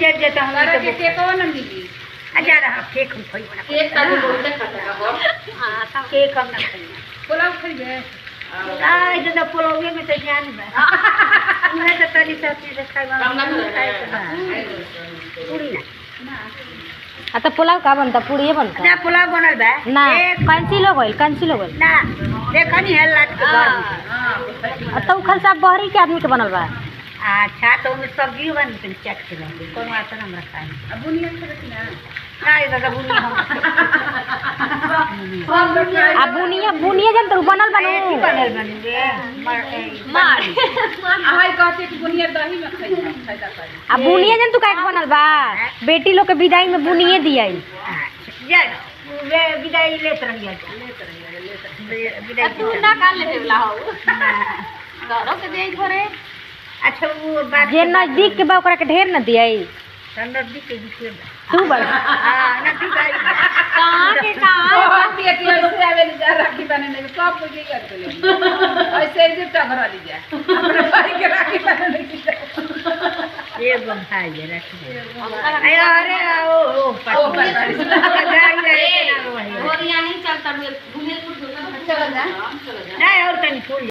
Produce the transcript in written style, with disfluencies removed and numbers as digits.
जब जता हम के केक न मिली अच्छा रहा केक हम खोई बना केक का भी बहुत खाता है हां केक हम ना खाई पुलाव खइबे आई तो पुलावे में तो जान बा मैं तो तनी सब्जी से खाई कम ना पूरी ना तो पुलाव का बनता पूरी बनता ना पुलाव बनल बा ना कैंसिल हो गइल ना देखनी है लाट के घर तो खल सब बहरी के आदमी के बनल बा अच्छा तो में सब्जी बन के चट के लेंगे कौन आता ना हमरा खाए अब बुनिया खाती ना ना ये दादा बुनिया हम बुनिया जन तो बनल बनू बनल बनुगे मार हाय कहते कि बुनिया दही में खाइबा फायदा करे बुनिया जन तू काहे बनल बा बेटी लोग के विदाई में बुनिए दियाई जा वे विदाई लेत रहिए विदाई तू ना काल लेते वाला हो घरो के देई घरे अच्छा वो बात जे नजदीक के बा ओकरा के ढेर न दियाई नजदीक के दिखे तू बड़ हां नजदीक आई कहां के बात ये कि ऐसे आवे जा राखी बने नहीं सब कुछ ही करते ले ऐसे ही टगरा ली जा अपने भाई के राखी बने की ये बंधाई है राखी अरे ओ गाड़ी और यहाँ नहीं चलता भूमिपुर चला जा नहीं और तनी फूल